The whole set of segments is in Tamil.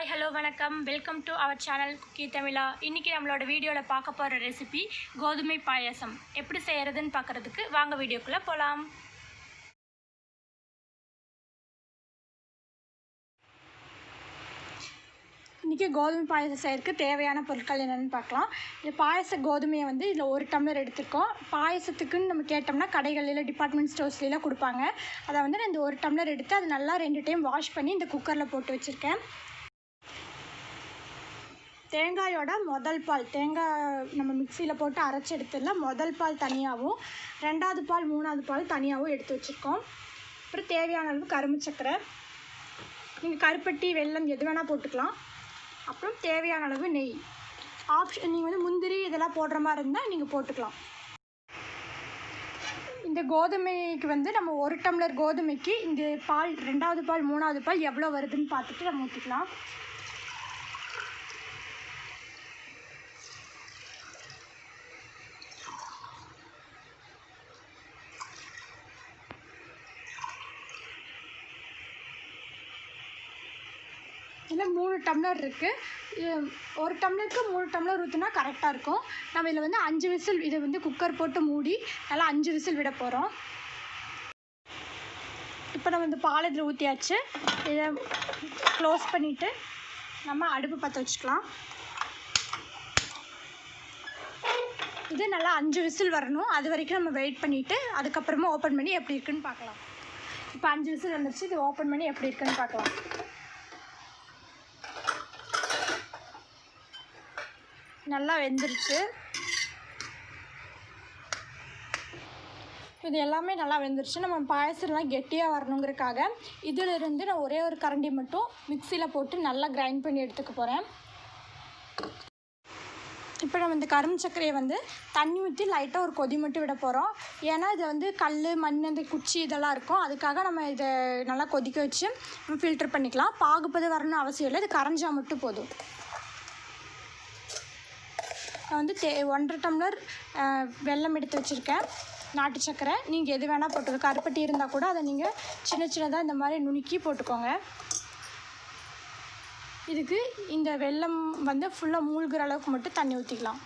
ஹாய் ஹலோ வணக்கம் welcome to our channel cookie Tamizha. இன்றைக்கி நம்மளோட வீடியோவில் பார்க்க போகிற ரெசிபி கோதுமை பாயாசம். எப்படி செய்கிறதுன்னு பார்க்குறதுக்கு வாங்க வீடியோக்குள்ளே போகலாம். இன்றைக்கி கோதுமை பாயாசம் செய்கிறதுக்கு தேவையான பொருட்கள் என்னென்னு பார்க்கலாம். இது பாயாச கோதுமையை வந்து இதில் 1 டம்ளர் எடுத்துருக்கோம். பாயாசத்துக்குன்னு நம்ம கேட்டோம்னா கடைகளில் டிபார்ட்மெண்ட் ஸ்டோர்ஸ்லாம் கொடுப்பாங்க. அதை வந்து நான் இந்த 1 டம்ளர் எடுத்து அதை நல்லா 2 டைம் வாஷ் பண்ணி இந்த குக்கரில் போட்டு வச்சுருக்கேன். தேங்காயோட முதல் பால், தேங்காய் நம்ம மிக்சியில் போட்டு அரைச்சி எடுத்துடல, முதல் பால் தனியாகவும் 2வது பால் 3வது பால் தனியாகவும் எடுத்து வச்சுருக்கோம். அப்புறம் தேவையான அளவு கரும்பு சர்க்கரை, நீங்கள் கருப்பட்டி வெல்லம் எது வேணால் போட்டுக்கலாம். அப்புறம் தேவையான அளவு நெய். நீங்கள் வந்து முந்திரி இதெல்லாம் போடுற மாதிரி இருந்தால் நீங்கள் போட்டுக்கலாம். இந்த கோதுமைக்கு வந்து நம்ம 1 டம்ளர் கோதுமைக்கு இந்த பால் 2வது பால் 3வது பால் எவ்வளோ வருதுன்னு பார்த்துட்டு நம்ம ஊற்றிக்கலாம். இதில் 3 டம்ளர் இருக்குது. 1 டம்ளருக்கு 3 டம்ளர் ஊற்றினா கரெக்டாக இருக்கும். நம்ம இதில் வந்து 5 விசில், இதை வந்து குக்கர் போட்டு மூடி நல்லா 5 விசில் விட போகிறோம். இப்போ நம்ம இந்த பால் இதில் ஊற்றியாச்சு. இதை க்ளோஸ் பண்ணிவிட்டு நம்ம அடுப்பு பற்ற வச்சுக்கலாம். இது நல்லா 5 விசில் வரணும். அது வரைக்கும் நம்ம வெயிட் பண்ணிவிட்டு அதுக்கப்புறமா ஓப்பன் பண்ணி எப்படி இருக்குன்னு பார்க்கலாம். இப்போ 5 விசில் வந்துடுச்சு. இது ஓப்பன் பண்ணி எப்படி இருக்குன்னு பார்க்கலாம். நல்லா வெந்துருச்சு. இது எல்லாமே நல்லா வெந்துருச்சு. நம்ம பாயசம்லாம் கெட்டியாக வரணுங்கிறதுக்காக இதிலிருந்து நான் ஒரே ஒரு கரண்டி மட்டும் மிக்சியில் போட்டு நல்லா கிரைண்ட் பண்ணி எடுத்துக்க போகிறேன். இப்போ நம்ம இந்த கரும்பு சர்க்கரையை வந்து தண்ணி ஊற்றி லைட்டாக ஒரு கொதி மட்டும் விட போகிறோம். ஏன்னா இது வந்து கல் மண் அந்த குச்சி இதெல்லாம் இருக்கும். அதுக்காக நம்ம இதை நல்லா கொதிக்க வச்சு நம்ம ஃபில்டர் பண்ணிக்கலாம். பாகுபது வரணும்னு அவசியம் இல்லை, இது கரைஞ்சால் மட்டும் போதும். நான் வந்து 1.5 டம்ளர் வெல்லம் எடுத்து வச்சுருக்கேன், நாட்டு சர்க்கரை. நீங்கள் எது வேணால் போட்டுக்கோங்க. கருப்பட்டி இருந்தால் கூட அதை நீங்கள் சின்ன சின்னதாக இந்த மாதிரி நுணுக்கி போட்டுக்கோங்க. இதுக்கு இந்த வெல்லம் வந்து ஃபுல்லாக மூழ்கிற அளவுக்கு மட்டும் தண்ணி ஊற்றிக்கலாம்.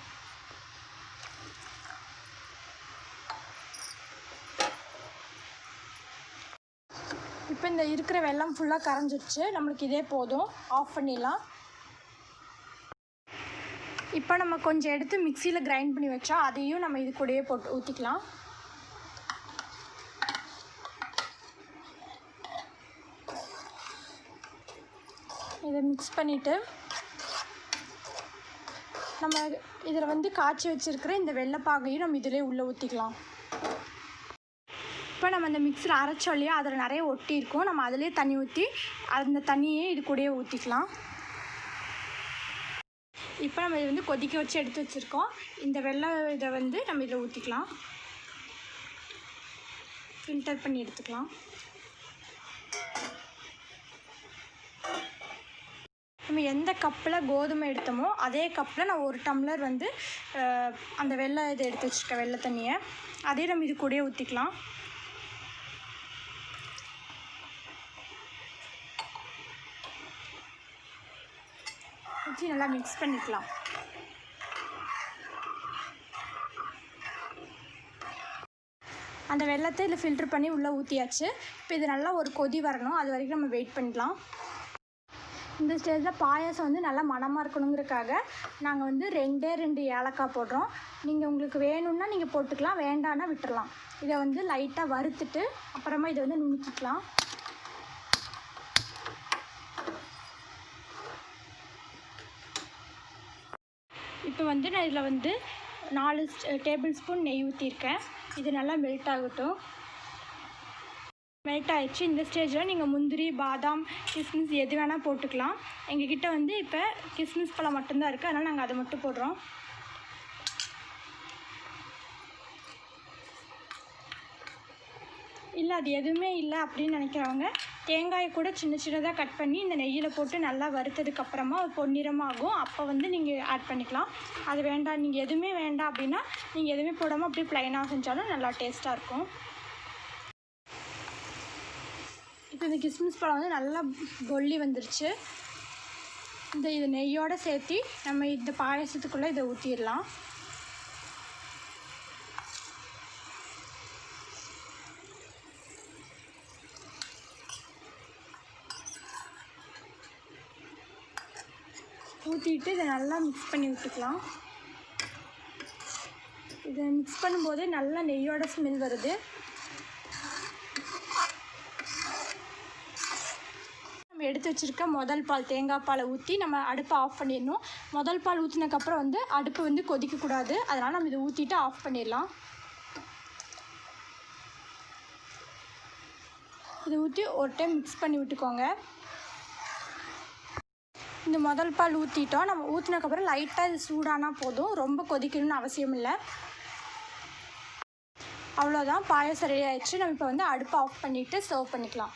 இப்போ இந்த இருக்கிற வெல்லம் ஃபுல்லாக கரைஞ்சிடுச்சு. நம்மளுக்கு இதே போதும், ஆஃப் பண்ணிடலாம். இப்போ நம்ம கொஞ்சம் எடுத்து மிக்சியில் கிரைண்ட் பண்ணி வச்சா அதையும் நம்ம இது கூடயே போட்டு ஊற்றிக்கலாம். இதை மிக்ஸ் பண்ணிவிட்டு நம்ம இதில் வந்து காய்ச்சி வச்சுருக்கிற இந்த வெள்ளைப்பாகையும் நம்ம இதிலே உள்ளே ஊற்றிக்கலாம். இப்போ நம்ம இந்த மிக்ஸில் அரைச்சோம் இல்லையா, அதில் நிறைய ஒட்டி இருக்கும். நம்ம அதிலே தண்ணி ஊற்றி அந்த தண்ணியே இது கூடயே ஊற்றிக்கலாம். இப்போ நம்ம இது வந்து கொதிக்க வச்சு எடுத்து வச்சுருக்கோம். இந்த வெள்ளை இதை வந்து நம்ம இதில் ஊற்றிக்கலாம். ஃபில்டர் பண்ணி எடுத்துக்கலாம். நம்ம எந்த கப்பில் கோதுமை எடுத்தோமோ அதே கப்பில் நான் 1 டம்ளர் வந்து அந்த வெள்ளை இதை எடுத்து வச்சுருக்கேன், வெள்ளை தண்ணியை. அதே நம்ம இது கூடயே ஊற்றிக்கலாம். ஊற்றி நல்லா மிக்ஸ் பண்ணிக்கலாம். அந்த வெள்ளத்தை இதில் ஃபில்ட்ரு பண்ணி உள்ளே ஊற்றியாச்சு. இப்போ இது நல்லா ஒரு கொதி வரணும், அது வரைக்கும் நம்ம வெயிட் பண்ணிக்கலாம். இந்த ஸ்டேஜில் பாயாசம் வந்து நல்லா மணமாக இருக்கணுங்கிறதுக்காக நாங்கள் வந்து 2 ஏலக்காய் போடுறோம். நீங்கள் உங்களுக்கு வேணும்னா நீங்கள் போட்டுக்கலாம், வேண்டான்னா விட்டுடலாம். இதை வந்து லைட்டாக வறுத்துட்டு அப்புறமா இதை வந்து நுணுக்கிக்கலாம். இப்போ வந்து நான் இதில் வந்து 4 டேபிள் ஸ்பூன் நெய் ஊற்றிருக்கேன். இது நல்லா மெல்ட் ஆகட்டும். மெல்ட் ஆகிடுச்சு. இந்த ஸ்டேஜில் நீங்கள் முந்திரி, பாதாம், கிஸ்மிஸ் எது வேணால் போட்டுக்கலாம். எங்ககிட்ட வந்து இப்போ கிஸ்மிஸ் பழம் மட்டும்தான் இருக்குது, அதனால் நாங்கள் அதை மட்டும் போடுறோம். இல்லை அது எதுவுமே இல்லை அப்படின்னு நினைக்கிறவங்க தேங்காயை கூட சின்ன சின்னதாக கட் பண்ணி இந்த நெய்யில் போட்டு நல்லா வறுத்ததுக்கப்புறமா பொன்னிறமாகும், அப்போ வந்து நீங்கள் ஆட் பண்ணிக்கலாம். அது வேண்டாம், நீங்கள் எதுவுமே வேண்டாம் அப்படின்னா நீங்கள் எதுவுமே போடாமல் அப்படியே ப்ளைனாக செஞ்சாலும் நல்லா டேஸ்ட்டாக இருக்கும். இப்போ இந்த கிஸ்மிஸ் பழம் வந்து நல்லா கொல்லி வந்துருச்சு. இது நெய்யோடு சேர்த்து நம்ம இந்த பாயசத்துக்குள்ளே இதை ஊற்றிடலாம். ஊற்றிட்டு இதை நல்லா மிக்ஸ் பண்ணி விட்டுக்கலாம். இதை மிக்ஸ் பண்ணும்போது நல்லா நெய்யோட ஸ்மெல் வருது. நம்ம எடுத்து வச்சுருக்க முதல் பால் தேங்காய் பாலை ஊற்றி நம்ம அடுப்பை ஆஃப் பண்ணிடணும். முதல் பால் ஊற்றினதுக்கப்புறம் அடுப்பு கொதிக்கக்கூடாது. அதனால் நம்ம இதை ஊற்றிட்டு ஆஃப் பண்ணிடலாம். இதை ஊற்றி ஒரு டைம் மிக்ஸ் பண்ணி விட்டுக்கோங்க. இந்த முதல் பால் ஊற்றிட்டோம். நம்ம ஊற்றினதுக்கப்புறம் லைட்டாக இது சூடானா போதும், ரொம்ப கொதிக்கணும்னு அவசியம் இல்லை. அவ்வளோதான், பாயசம் ரெடி ஆயிடுச்சு. நம்ம இப்போ அடுப்பை ஆஃப் பண்ணிவிட்டு சர்வ் பண்ணிக்கலாம்.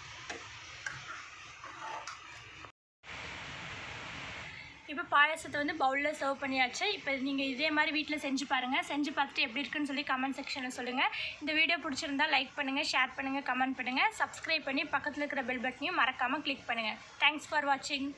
இப்போ பாயசத்தை பவுலில் சர்வ் பண்ணியாச்சு. இப்போ நீங்கள் இதே மாதிரி வீட்டில் செஞ்சு பாருங்கள். செஞ்சு பார்த்துட்டு எப்படி இருக்குன்னு சொல்லி கமெண்ட் செக்ஷனில் சொல்லுங்கள். இந்த வீடியோ பிடிச்சிருந்தா லைக் பண்ணுங்கள், ஷேர் பண்ணுங்கள், கமெண்ட் பண்ணுங்கள். சப்ஸ்கிரைப் பண்ணி பக்கத்தில் இருக்கிற பெல் பட்டனையும் மறக்காமல் கிளிக் பண்ணுங்கள். தேங்க்ஸ் ஃபார் வாட்சிங்.